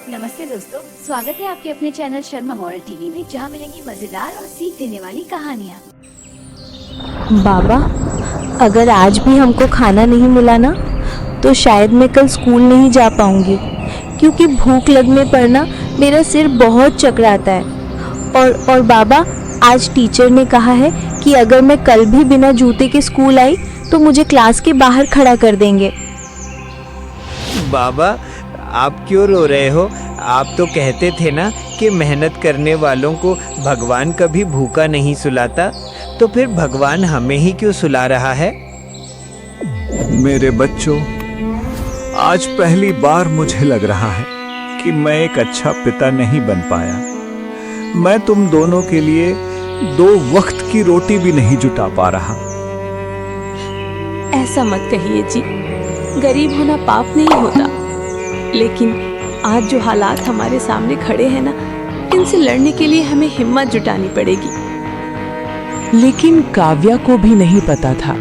नमस्ते दोस्तों, स्वागत है आपके अपने चैनल शर्मा मॉरल टीवी में, जहां मिलेंगी मजेदार और सीख देने वाली कहानियाँ। बाबा, अगर आज भी हमको खाना नहीं मिला ना तो शायद मैं कल स्कूल नहीं जा पाऊंगी, क्योंकि भूख लगने पर ना मेरा सिर बहुत चकराता है। और बाबा, आज टीचर ने कहा है कि अगर मैं कल भी बिना जूते के स्कूल आई तो मुझे क्लास के बाहर खड़ा कर देंगे। बाबा, आप क्यों रो रहे हो? आप तो कहते थे ना कि मेहनत करने वालों को भगवान कभी भूखा नहीं सुलाता, तो फिर भगवान हमें ही क्यों सुला रहा है? मेरे बच्चों, आज पहली बार मुझे लग रहा है कि मैं एक अच्छा पिता नहीं बन पाया। मैं तुम दोनों के लिए 2 वक्त की रोटी भी नहीं जुटा पा रहा। ऐसा मत कहिए जी, गरीब होना पाप नहीं होता, लेकिन आज जो हालात हमारे सामने खड़े हैं ना, इनसे लड़ने के लिए हमें हिम्मत जुटानी पड़ेगी। लेकिन काव्या को भी नहीं पता था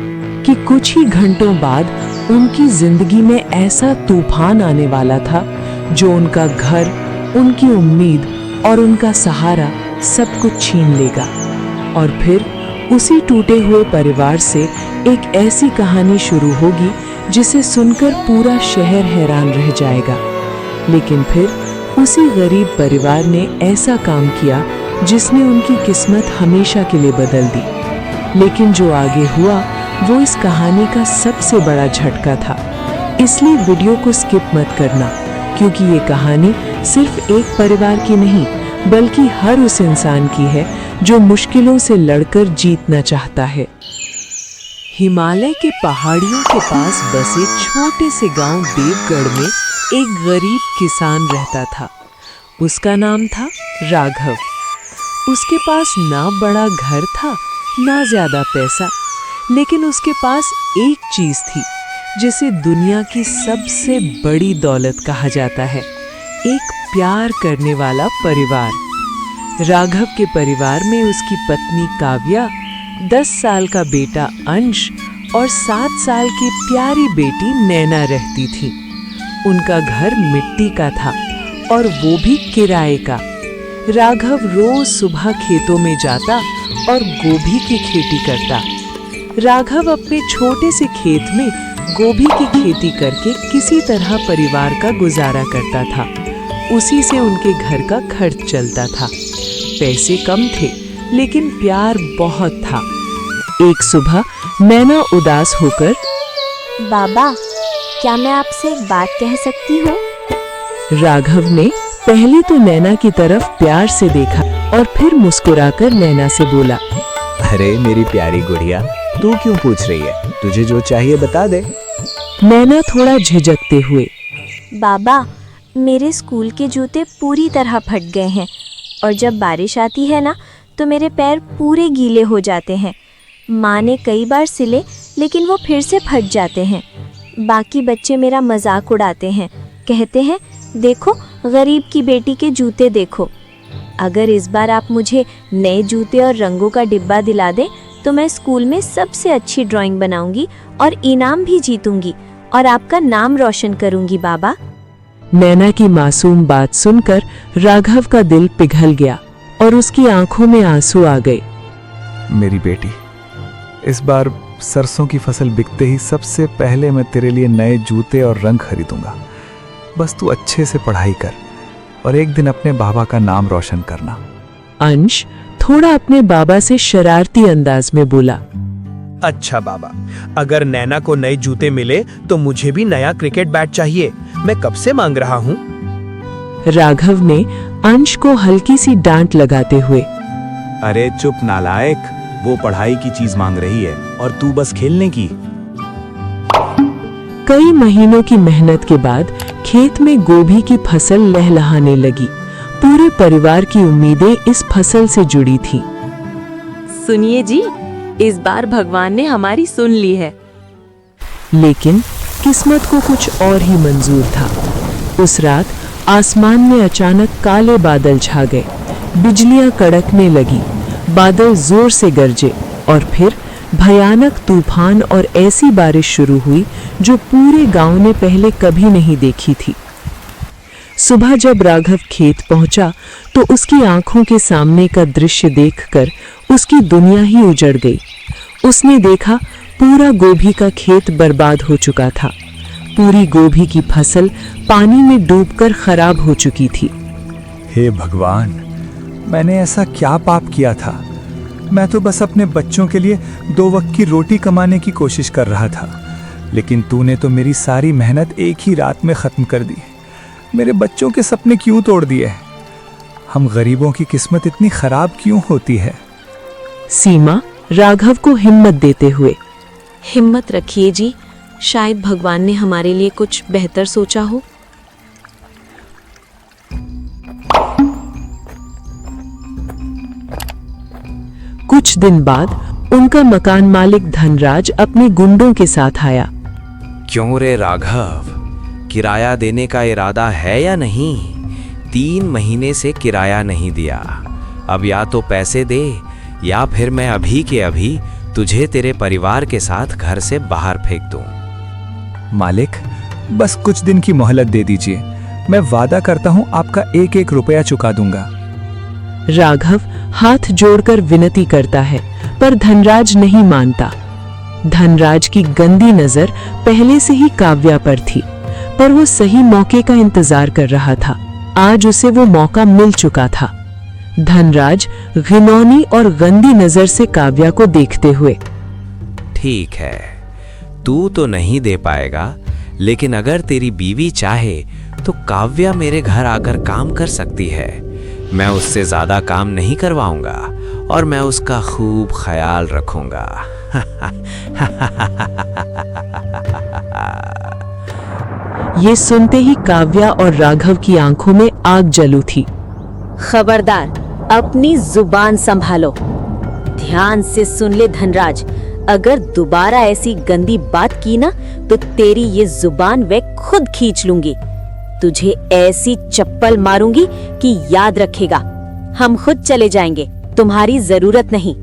कि कुछ ही घंटों बाद उनकी जिंदगी में ऐसा तूफान आने वाला था जो उनका घर, उनकी उम्मीद और उनका सहारा सब कुछ छीन लेगा। और फिर उसी टूटे हुए परिवार से एक ऐसी कहानी शुरू होगी जिसे सुनकर पूरा शहर हैरान रह जाएगा। लेकिन फिर उसी गरीब परिवार ने ऐसा काम किया जिसने उनकी किस्मत हमेशा के लिए बदल दी। लेकिन जो आगे हुआ वो इस कहानी का सबसे बड़ा झटका था। इसलिए वीडियो को स्किप मत करना, क्योंकि ये कहानी सिर्फ एक परिवार की नहीं बल्कि हर उस इंसान की है जो मुश्किलों से लड़कर जीतना चाहता है। हिमालय के पहाड़ियों के पास बसे छोटे से गांव देवगढ़ में एक गरीब किसान रहता था। उसका नाम था राघव। उसके पास ना बड़ा घर था ना ज्यादा पैसा, लेकिन उसके पास एक चीज थी जिसे दुनिया की सबसे बड़ी दौलत कहा जाता है, एक प्यार करने वाला परिवार। राघव के परिवार में उसकी पत्नी काव्या, 10 साल का बेटा अंश और 7 साल की प्यारी बेटी नैना रहती थी। उनका घर मिट्टी का था और वो भी किराए का। राघव रोज सुबह खेतों में जाता और गोभी की खेती करता। राघव अपने छोटे से खेत में गोभी की खेती करके किसी तरह परिवार का गुजारा करता था। उसी से उनके घर का खर्च चलता था। पैसे कम थे लेकिन प्यार बहुत था। एक सुबह नैना उदास होकर, बाबा, क्या मैं आपसे एक बात कह सकती हूँ? राघव ने पहले तो नैना की तरफ प्यार से देखा और फिर मुस्कुराकर नैना से बोला, अरे मेरी प्यारी गुड़िया, तू क्यों पूछ रही है? तुझे जो चाहिए बता दे। नैना थोड़ा झिझकते हुए, बाबा, मेरे स्कूल के जूते पूरी तरह फट गए हैं और जब बारिश आती है ना तो मेरे पैर पूरे गीले हो जाते हैं। माँ ने कई बार सिले लेकिन वो फिर से फट जाते हैं। बाकी बच्चे मेरा मजाक उड़ाते हैं, कहते हैं देखो गरीब की बेटी के जूते देखो। अगर इस बार आप मुझे नए जूते और रंगों का डिब्बा दिला दें तो मैं स्कूल में सबसे अच्छी ड्राइंग बनाऊंगी और इनाम भी जीतूंगी और आपका नाम रोशन करूंगी बाबा। नैना की मासूम बात सुनकर राघव का दिल पिघल गया और उसकी आंखों में आंसू आ गए। मेरी बेटी, इस बार सरसों की फसल बिकते ही सबसे पहले मैं तेरे लिए नए जूते और रंग खरीदूंगा। बस तू अच्छे से पढ़ाई कर और एक दिन अपने बाबा का नाम रोशन करना। अंश थोड़ा अपने बाबा से शरारती अंदाज में बोला, अच्छा बाबा, अगर नैना को नए जूते मिले तो मुझे भी नया क्रिकेट बैट चाहिए। मैं कब से मांग रहा हूँ। राघव ने अंश को हल्की सी डांट लगाते हुए, अरे चुप नालायक, वो पढ़ाई की चीज मांग रही है और तू बस खेलने की। कई महीनों की मेहनत के बाद खेत में गोभी की फसल लहलहाने लगी। पूरे परिवार की उम्मीदें इस फसल से जुड़ी थी। सुनिए जी, इस बार भगवान ने हमारी सुन ली है। लेकिन किस्मत को कुछ और ही मंजूर था। उस रात आसमान में अचानक काले बादल छा गए। बिजलियां कड़कने लगी, बादल जोर से गरजे और फिर भयानक तूफान और ऐसी बारिश शुरू हुई जो पूरे गांव ने पहले कभी नहीं देखी थी। सुबह जब राघव खेत पहुंचा तो उसकी आंखों के सामने का दृश्य देखकर उसकी दुनिया ही उजड़ गई। उसने देखा पूरा गोभी का खेत बर्बाद हो चुका था। पूरी गोभी की फसल पानी में डूबकर खराब हो चुकी थी। हे भगवान, मैंने ऐसा क्या पाप किया था? मैं तो बस अपने बच्चों के लिए 2 वक्त की रोटी कमाने की कोशिश कर रहा था, लेकिन तूने तो मेरी सारी मेहनत एक ही रात में ख़त्म कर दी। मेरे बच्चों के सपने क्यों तोड़ दिए? हम गरीबों की किस्मत इतनी खराब क्यों होती है? सीमा राघव को हिम्मत देते हुए, हिम्मत रखिए जी, शायद भगवान ने हमारे लिए कुछ बेहतर सोचा हो। कुछ दिन बाद उनका मकान मालिक धनराज अपने गुंडों के साथ आया। क्यों रे राघव, किराया देने का इरादा है या नहीं? 3 महीने से किराया नहीं दिया। अब या तो पैसे दे या फिर मैं अभी के अभी तुझे तेरे परिवार के साथ घर से बाहर फेंक दूं। मालिक, बस कुछ दिन की मोहलत दे दीजिए। मैं वादा करता हूँ आपका 1-1 रुपया चुका दूंगा। राघव हाथ जोड़कर विनती करता है, पर धनराज नहीं मानता। धनराज की गंदी नजर पहले से ही काव्या पर थी, पर वो सही मौके का इंतजार कर रहा था। आज उसे वो मौका मिल चुका था। धनराज घिनौनी और गंदी नजर से काव्या को देखते हुए, ठीक है, तू तो नहीं दे पाएगा, लेकिन अगर तेरी बीवी चाहे तो काव्या मेरे घर आकर काम कर सकती है। मैं उससे ज्यादा काम नहीं करवाऊंगा और मैं उसका खूब ख्याल रखूंगा। ये सुनते ही काव्या और राघव की आंखों में आग जल उठी। खबरदार, अपनी जुबान संभालो। ध्यान से सुन ले धनराज, अगर दोबारा ऐसी गंदी बात की ना तो तेरी ये जुबान वे खुद खींच लूंगी। तुझे ऐसी चप्पल मारूंगी कि याद रखेगा। हम खुद चले जाएंगे, तुम्हारी जरूरत नहीं।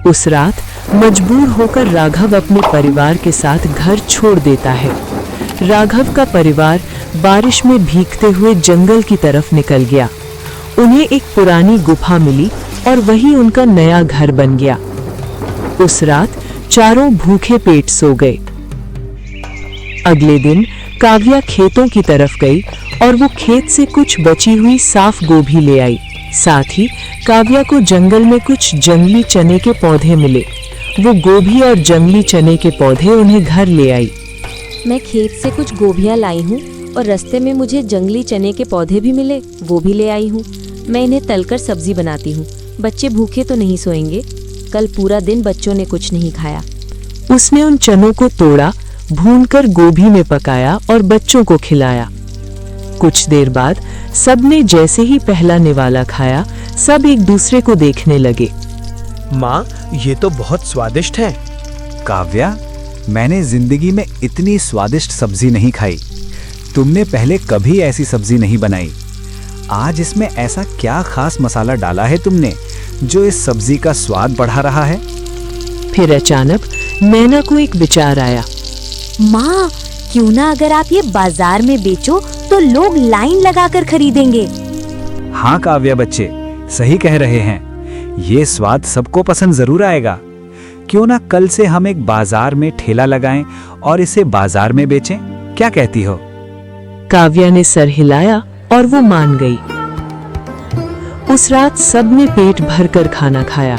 उस रात मजबूर होकर राघव अपने परिवार के साथ घर छोड़ देता है। राघव का परिवार बारिश में भीगते हुए जंगल की तरफ निकल गया। उन्हें एक पुरानी गुफा मिली और वही उनका नया घर बन गया। उस रात चारों भूखे पेट सो गए। अगले दिन काव्या खेतों की तरफ गई और वो खेत से कुछ बची हुई साफ गोभी ले आई। साथ ही काव्या को जंगल में कुछ जंगली चने के पौधे मिले। वो गोभी और जंगली चने के पौधे उन्हें घर ले आई। मैं खेत से कुछ गोभियां लाई हूँ और रास्ते में मुझे जंगली चने के पौधे भी मिले, वो भी ले आई हूँ। मैं इन्हें तलकर सब्जी बनाती हूँ। बच्चे भूखे तो नहीं सोएंगे। कल पूरा दिन बच्चों ने कुछ नहीं खाया। उसने उन चनों को तोड़ा, भूनकर गोभी में पकाया और बच्चों को खिलाया। कुछ देर बाद सबने जैसे ही पहला निवाला खाया, सब एक दूसरे को देखने लगे। माँ, ये तो बहुत स्वादिष्ट है। काव्या, मैंने जिंदगी में इतनी स्वादिष्ट सब्जी नहीं खाई। तुमने पहले कभी ऐसी सब्जी नहीं बनाई। आज इसमें ऐसा क्या खास मसाला डाला है तुमने जो इस सब्जी का स्वाद बढ़ा रहा है? फिर अचानक नैना को एक विचार आया। माँ, क्यों ना अगर आप ये बाजार में बेचो तो लोग लाइन लगाकर खरीदेंगे। हाँ काव्या बच्चे, सही कह रहे हैं। ये स्वाद सबको पसंद जरूर आएगा। क्यों ना कल से हम एक बाजार में ठेला लगाएं और इसे बाजार में बेचें? क्या कहती हो? काव्या ने सर हिलाया और वो मान गई। उस रात सबने पेट भरकर खाना खाया।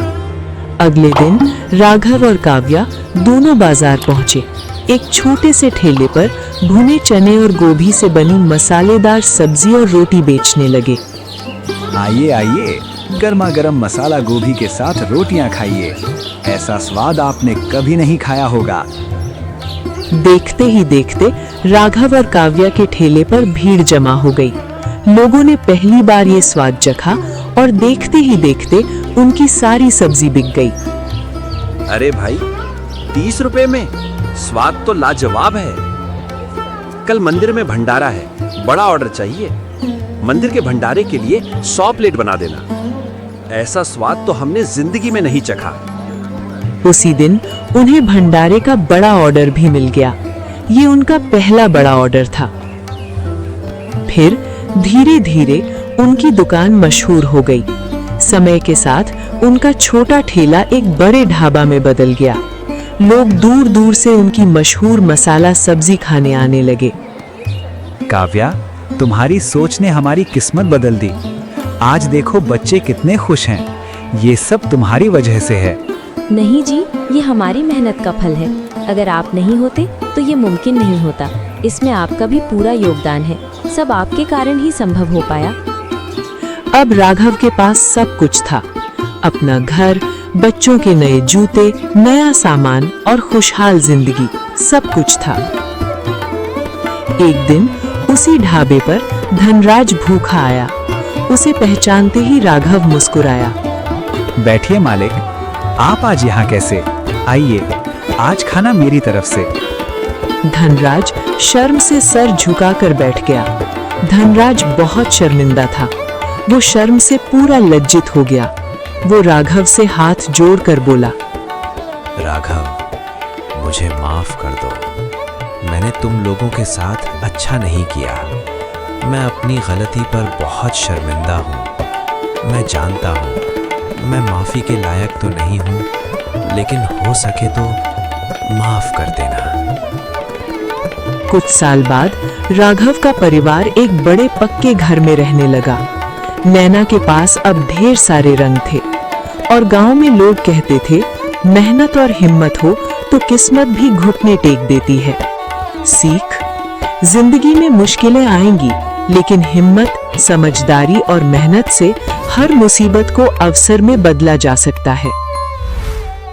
अगले दिन राघव और काव्या दोनों बाजार पहुंचे। एक छोटे से ठेले पर भुने चने और गोभी से बनी मसालेदार सब्जी और रोटी बेचने लगे। आइए आइए, गर्मा गर्म मसाला गोभी के साथ रोटियां खाइए। ऐसा स्वाद आपने कभी नहीं खाया होगा। देखते ही देखते राघव और काव्या के ठेले पर भीड़ जमा हो गई। लोगों ने पहली बार ये स्वाद चखा और देखते ही देखते उनकी सारी सब्जी बिक गई। अरे भाई, 30 रुपए में? स्वाद तो लाजवाब है। कल मंदिर में भंडारा है, बड़ा ऑर्डर चाहिए। मंदिर के भंडारे के लिए 100 प्लेट बना देना। ऐसा स्वाद तो हमने जिंदगी में नहीं चखा। उसी दिन उन्हें भंडारे का बड़ा ऑर्डर भी मिल गया। ये उनका पहला बड़ा ऑर्डर था। फिर धीरे धीरे उनकी दुकान मशहूर हो गई। समय के साथ उनका छोटा ठेला एक बड़े ढाबा में बदल गया। लोग दूर दूर से उनकी मशहूर मसाला सब्जी खाने आने लगे। काव्या, तुम्हारी सोच ने हमारी किस्मत बदल दी। आज देखो बच्चे कितने खुश हैं। ये सब तुम्हारी वजह से है। नहीं जी, ये हमारी मेहनत का फल है। अगर आप नहीं होते तो ये मुमकिन नहीं होता। इसमें आपका भी पूरा योगदान है। सब आपके कारण ही संभव हो पाया। अब राघव के पास सब कुछ था, अपना घर, बच्चों के नए जूते, नया सामान और खुशहाल जिंदगी, सब कुछ था। एक दिन उसी ढाबे पर धनराज भूखा आया। उसे पहचानते ही राघव मुस्कुराया। बैठिए मालिक, आप आज यहाँ कैसे? आइए, आज खाना मेरी तरफ से। धनराज शर्म से सर झुकाकर बैठ गया। धनराज बहुत शर्मिंदा था। वो शर्म से पूरा लज्जित हो गया। वो राघव से हाथ जोड़कर बोला, राघव, मुझे माफ कर दो। मैंने तुम लोगों के साथ अच्छा नहीं किया। मैं अपनी गलती पर बहुत शर्मिंदा हूँ। मैं जानता हूँ मैं माफ़ी के लायक तो नहीं हूँ, लेकिन हो सके तो माफ़ कर देना। कुछ साल बाद राघव का परिवार एक बड़े पक्के घर में रहने लगा। नैना के पास अब ढेर सारे रंग थे और गांव में लोग कहते थे, मेहनत और हिम्मत हो तो किस्मत भी घुटने टेक देती है। सीख, जिंदगी में मुश्किलें आएंगी, लेकिन हिम्मत, समझदारी और मेहनत से हर मुसीबत को अवसर में बदला जा सकता है।